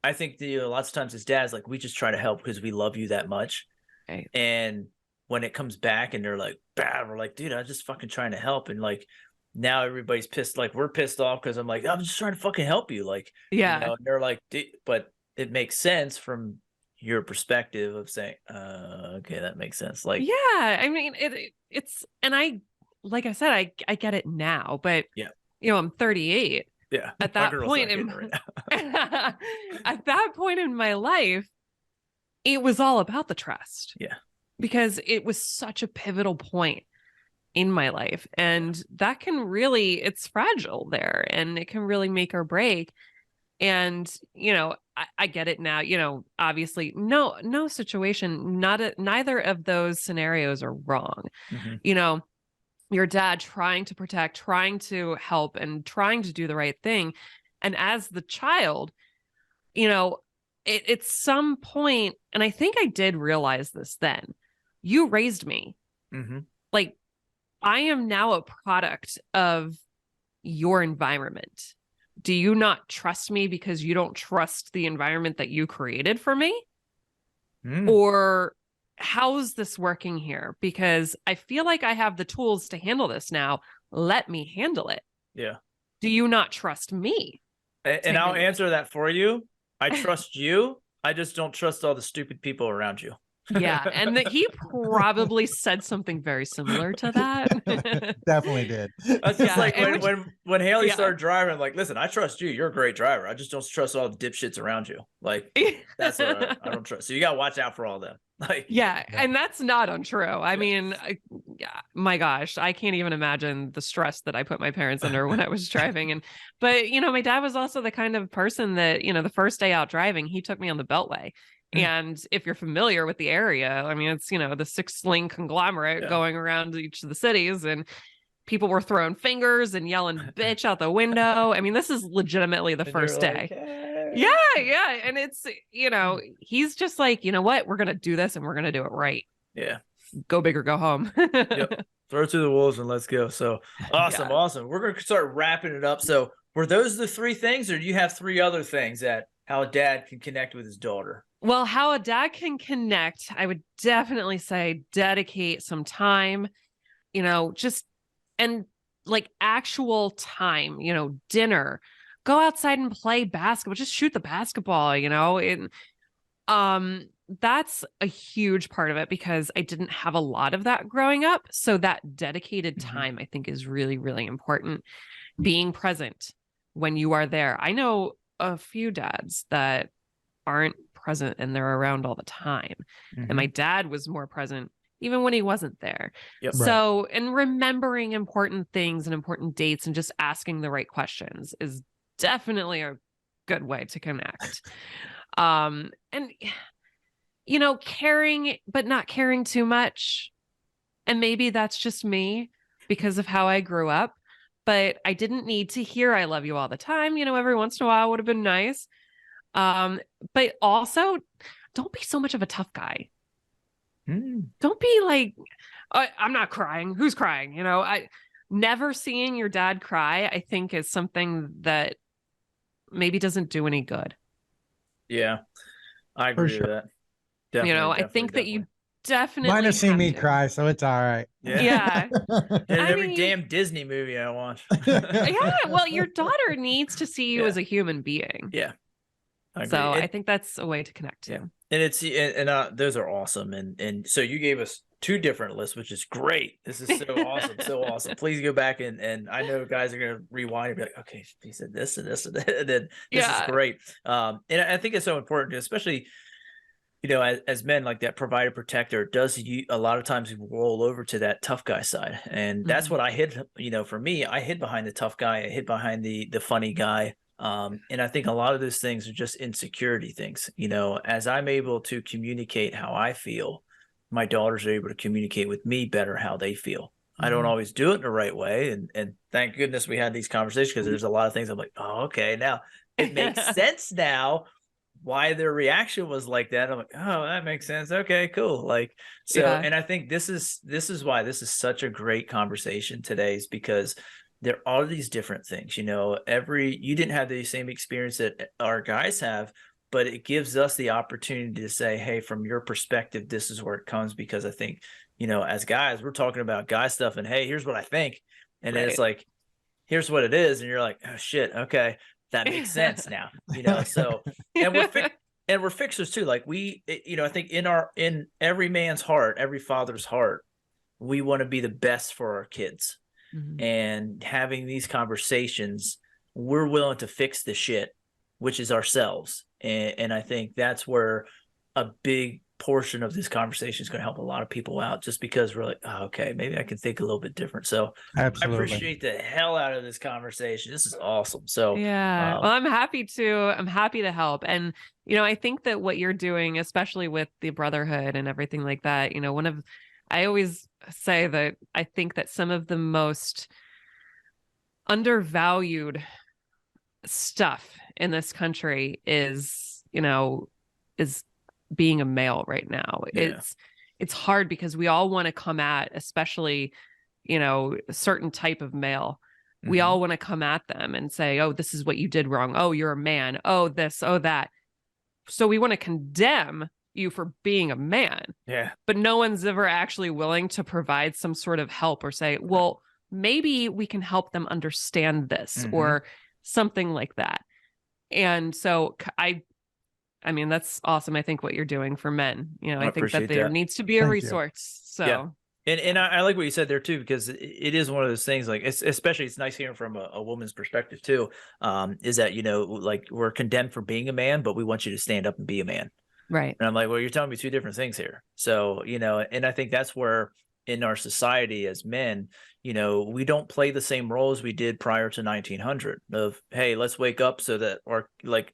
S1: I think lots of times as dads, like, we just try to help because we love you that much.
S2: Right.
S1: And when it comes back and they're like, bah, we're like, dude, I'm just fucking trying to help. And like, now everybody's pissed. Like, we're pissed off because I'm like, I'm just trying to fucking help you. Like,
S2: yeah.
S1: And they're like, but it makes sense from your perspective of saying, okay, that makes sense. Like,
S2: yeah, I mean, it's, and like I said, I get it now, but
S1: yeah,
S2: I'm 38.
S1: Yeah.
S2: At that point at that point in my life, it was all about the trust.
S1: Yeah.
S2: Because it was such a pivotal point in my life, and that can really, it's fragile there, and it can really make or break. And I get it now. Obviously, no situation, neither of those scenarios are wrong. Your dad trying to protect, trying to help, and trying to do the right thing, and as the child, at some point, and I think I did realize this then, you raised me. Like, I am now a product of your environment. Do you not trust me because you don't trust the environment that you created for me? Or how's this working here? Because I feel like I have the tools to handle this now. Let me handle it.
S1: Yeah.
S2: Do you not trust me?
S1: And I'll answer that for you. I trust you. I just don't trust all the stupid people around you.
S2: Yeah, and he probably said something very similar to that.
S3: Definitely did.
S1: That's just like when Haley started driving, like, listen, I trust you. You're a great driver. I just don't trust all the dipshits around you. Like, that's what I don't trust. So you got to watch out for all them. Like,
S2: yeah, and that's not untrue. I mean, my gosh, I can't even imagine the stress that I put my parents under when I was driving. But my dad was also the kind of person that, the first day out driving, he took me on the Beltway. And if you're familiar with the area, I mean, it's, the 6-lane conglomerate going around each of the cities, and people were throwing fingers and yelling bitch out the window. I mean, this is legitimately the first day. Like, hey. Yeah. And it's, he's just like, you know what? We're going to do this and we're going to do it right.
S1: Yeah.
S2: Go big or go home.
S1: Yep. Throw it to the wolves and let's go. So awesome. Yeah. Awesome. We're going to start wrapping it up. So were those the 3 things, or do you have 3 other things that how a dad can connect with his daughter?
S2: Well, how a dad can connect, I would definitely say dedicate some time, and and like actual time, you know, dinner, go outside and play basketball, just shoot the basketball, you know, and that's a huge part of it because I didn't have a lot of that growing up. So that dedicated time, I think, is really, really important. Being present when you are there. I know a few dads that aren't present and they're around all the time. And my dad was more present even when he wasn't there.
S1: Yep.
S2: So, and remembering important things and important dates and just asking the right questions is definitely a good way to connect. And you know, caring, but not caring too much. And maybe that's just me because of how I grew up, but I didn't need to hear I love you all the time. You know, every once in a while would have been nice. But also don't be so much of a tough guy. Don't be like, I'm not crying. Who's crying? You know, I never seeing your dad cry, I think is something that maybe doesn't do any good.
S1: Yeah, I agree with that. Definitely,
S2: you know, I think that you definitely
S3: might have seen me
S2: to.
S3: cry, so it's all right.
S2: Yeah.
S1: Every damn Disney movie I watch.
S2: Yeah, well, your daughter needs to see you as a human being.
S1: Yeah.
S2: I think that's a way to connect to.
S1: And it's those are awesome. And so you gave us 2 different lists, which is great. This is so awesome, so awesome. Please go back and I know guys are gonna rewind and be like, okay, he said this and this and that, and then this is great. And I think it's so important, especially, you know, as men, like that provider protector a lot of times roll over to that tough guy side. And that's what I hid, you know, for me, I hid behind the tough guy, I hid behind the funny guy. And I think a lot of those things are just insecurity things. You know, as I'm able to communicate how I feel, my daughters are able to communicate with me better how they feel. I don't always do it in the right way. And thank goodness we had these conversations, because there's a lot of things I'm like, oh, okay, now it makes sense now why their reaction was like that. I'm like, oh, that makes sense. Okay, cool. Like, so, and I think this is why this is such a great conversation today, is because there are these different things, you know, you didn't have the same experience that our guys have, but it gives us the opportunity to say, hey, from your perspective, this is where it comes. Because I think, you know, as guys, we're talking about guy stuff and, hey, here's what I think. And then it's like, here's what it is. And you're like, oh shit. Okay. That makes sense now, you know? So, and we're fixers too. Like you know, I think in every man's heart, every father's heart, we want to be the best for our kids. And having these conversations, we're willing to fix the shit, which is ourselves. And I think that's where a big portion of this conversation is going to help a lot of people out, just because we're like, oh, okay, maybe I can think a little bit different. So absolutely. I appreciate the hell out of this conversation. This is awesome. So
S2: yeah, well, I'm happy to help. And, you know, I think that what you're doing, especially with the brotherhood and everything like that, you know, I always say that I think that some of the most undervalued stuff in this country is, you know, is being a male right now. It's hard because we all want to come at, especially, you know, a certain type of male. We all want to come at them and say, oh, this is what you did wrong. Oh, you're a man. Oh, this, oh, that. So we want to condemn you for being a man. Yeah. But no one's ever actually willing to provide some sort of help or say, well, maybe we can help them understand this or something like that. And so I mean, that's awesome. I think what you're doing for men, you know, I think that there needs to be a resource. So
S1: yeah. And I like what you said there too, because it is one of those things, like, especially it's nice hearing from a woman's perspective too, is that, you know, like, we're condemned for being a man, but we want you to stand up and be a man.
S2: Right.
S1: And I'm like, well, you're telling me 2 different things here. So, you know, and I think that's where in our society as men, you know, we don't play the same roles we did prior to 1900 of, hey, let's wake up so that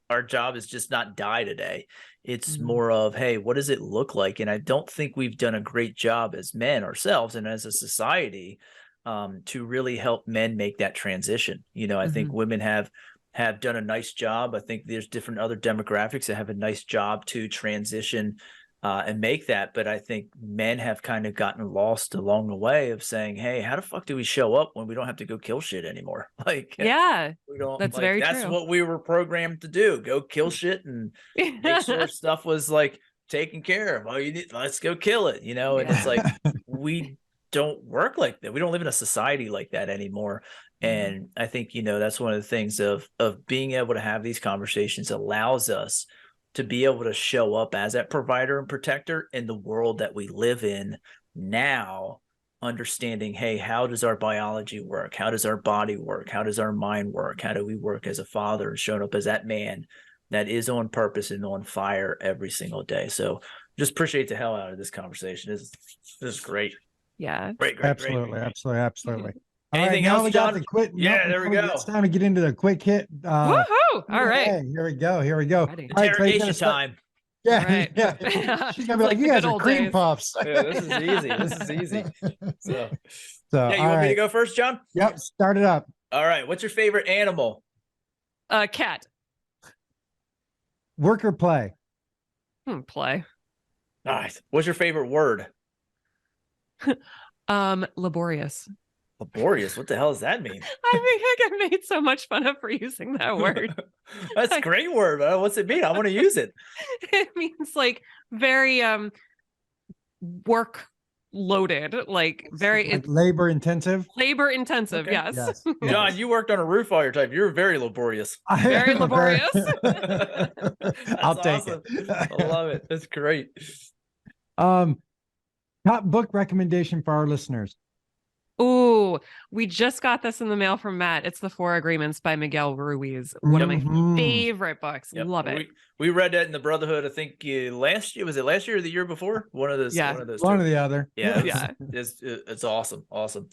S1: our job is just not die today. It's more of, hey, what does it look like? And I don't think we've done a great job as men ourselves and as a society to really help men make that transition. You know, I think women have done a nice job. I think there's different other demographics that have a nice job to transition and make that. But I think men have kind of gotten lost along the way of saying, hey, how the fuck do we show up when we don't have to go kill shit anymore? Like,
S2: yeah,
S1: we don't,
S2: that's
S1: like,
S2: very
S1: that's
S2: true.
S1: what we were programmed to do. Go kill shit and make sure stuff was like taken care of. Oh, let's go kill it, you know? And it's like, don't work like that. We don't live in a society like that anymore. And I think, that's one of the things of being able to have these conversations allows us to be able to show up as that provider and protector in the world that we live in now, understanding, hey, how does our biology work? How does our body work? How does our mind work? How do we work as a father and showing up as that man that is on purpose and on fire every single day? So just appreciate the hell out of this conversation. This is great.
S2: Yeah.
S1: Great.
S3: Absolutely. All
S1: Anything
S3: right, now
S1: else,
S3: we got
S1: John?
S3: the quick.
S1: Yeah, there we go.
S3: It's time to get into the quick hit.
S2: Woohoo! All right.
S3: Okay, here we go.
S2: Ready.
S3: All right, Clay,
S1: Interrogation time.
S3: Yeah,
S2: All right.
S3: yeah. She's gonna be like,
S2: the
S3: you guys
S2: good
S3: are
S2: old
S3: cream
S2: days.
S3: puffs.
S1: Yeah, this is easy. So
S3: So,
S1: yeah, you
S3: all
S1: want me to
S3: right.
S1: go first, John?
S3: Yep, start it up.
S1: All right. What's your favorite animal?
S2: Cat.
S3: Work or play?
S2: Play.
S1: Nice. What's your favorite word?
S2: Laborious.
S1: Laborious. What the hell does that mean?
S2: I get made so much fun of for using that word.
S1: That's a great word. What's it mean? I want to use it.
S2: It means like very work loaded, like very
S3: Like labor intensive.
S2: labor intensive.
S1: Okay.
S2: Yes.
S3: Yes.
S1: John, you worked on a roof all your time. You're very laborious.
S2: Very laborious.
S3: I'll take
S1: awesome.
S3: it.
S1: I love it. That's great.
S3: Top book recommendation for our listeners.
S2: Ooh, we just got this in the mail from Matt. It's The Four Agreements by Miguel Ruiz. One of my favorite books.
S1: Yep.
S2: Love it.
S1: We read that in the Brotherhood. I think last year, was it last year or the year before? One of those.
S2: Yeah.
S1: One of those.
S3: One
S1: two.
S3: or the other.
S1: Yeah.
S2: Yeah.
S1: It's awesome. Awesome.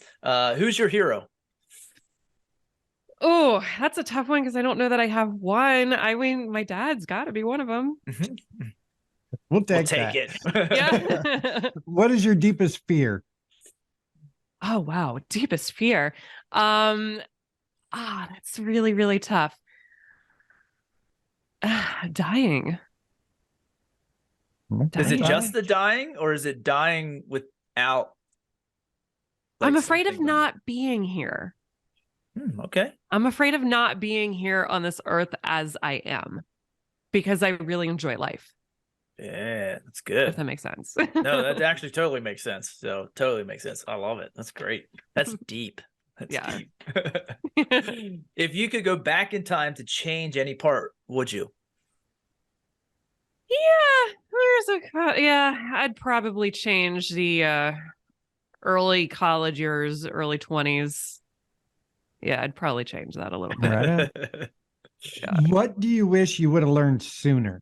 S1: Who's your hero?
S2: Oh, that's a tough one because I don't know that I have one. I mean, my dad's got to be one of them.
S3: We'll
S1: We'll
S3: take
S1: take
S3: that.
S1: it.
S2: Yeah.
S3: What is your deepest fear?
S2: Oh, wow. Deepest fear. That's really, really tough. Dying.
S1: Is it
S2: Dying.
S1: just the dying, or is it dying without?
S2: I'm
S1: like,
S2: afraid of
S1: something?
S2: not being here.
S1: Okay.
S2: I'm afraid of not being here on this earth as I am because I really enjoy life,
S1: Yeah, that's
S2: if
S1: good.
S2: that makes sense.
S1: No, that actually totally makes sense. So totally makes sense. I love it. That's great. That's deep. That's
S2: Yeah.
S1: deep. If you could go back in time to change any part, would you?
S2: I'd probably change the early college years, early 20s. Yeah, I'd probably change that a little bit.
S3: Right.
S2: Yeah.
S3: What do you wish you would have learned sooner?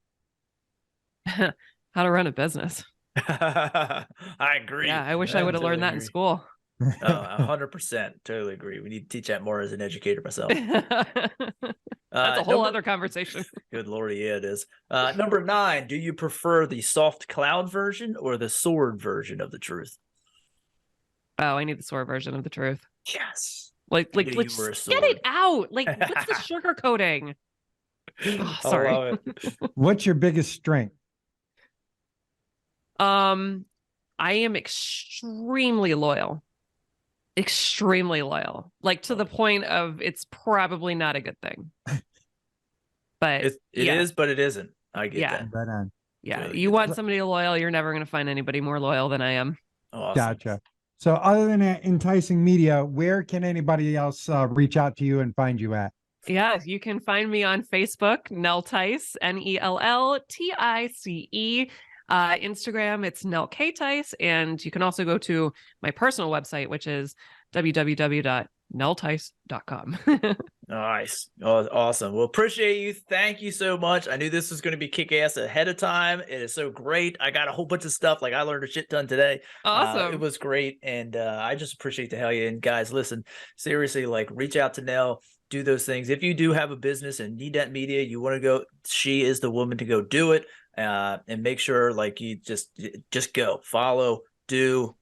S2: How to run a business.
S1: I agree.
S2: Yeah, I wish I would have learned that in school.
S1: Oh, 100%. Totally agree. We need to teach that more as an educator myself.
S2: That's a whole other conversation.
S1: Good Lord, yeah, it is. Number 9, do you prefer the soft cloud version or the sword version of the truth?
S2: Oh, I need the sword version of the truth.
S1: Yes.
S2: Like,
S1: I knew you
S2: just
S1: were a
S2: get
S1: sword.
S2: it out. Like, what's the sugarcoating? Oh, sorry.
S1: I love it.
S3: What's your biggest strength?
S2: I am extremely loyal. Extremely loyal. Like to the point of it's probably not a good thing. But
S1: It is, but it isn't. I get that.
S3: Right on.
S2: Yeah.
S1: Really
S2: You
S1: good.
S2: want somebody loyal, you're never gonna find anybody more loyal than I am.
S1: Awesome.
S3: Gotcha. So other than Enticing Media, where can anybody else reach out to you and find you at?
S2: Yeah, you can find me on Facebook, Nell Tice, NELLTICE. Instagram, it's Nell K Tice, and you can also go to my personal website, which is www.nelltice.com.
S1: Nice. Oh, awesome. Well, appreciate you. Thank you so much. I knew this was going to be kick-ass ahead of time. It is so great. I got a whole bunch of stuff. Like I learned a shit ton today.
S2: Awesome.
S1: It was great. And I just appreciate the hell you. And guys, listen, seriously, like reach out to Nell, do those things. If you do have a business and need that media, you want to go, she is the woman to go do it. And make sure like you just go follow, go,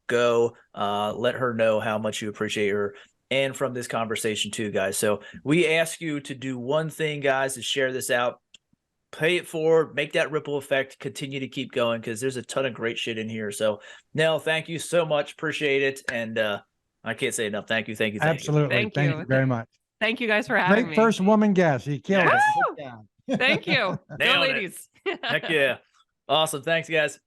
S1: let her know how much you appreciate her. And from this conversation too, guys. So we ask you to do one thing, guys, to share this out, pay it forward, make that ripple effect, continue to keep going because there's a ton of great shit in here. So Nell, thank you so much. Appreciate it. And I can't say enough. Thank you.
S3: Absolutely.
S2: Thank you.
S3: Very much.
S2: Thank you guys for having
S3: Great
S2: me.
S3: first woman guest. You killed it.
S2: Thank you. Go
S1: Nailed it.
S2: ladies.
S1: Heck yeah. Awesome. Thanks, guys.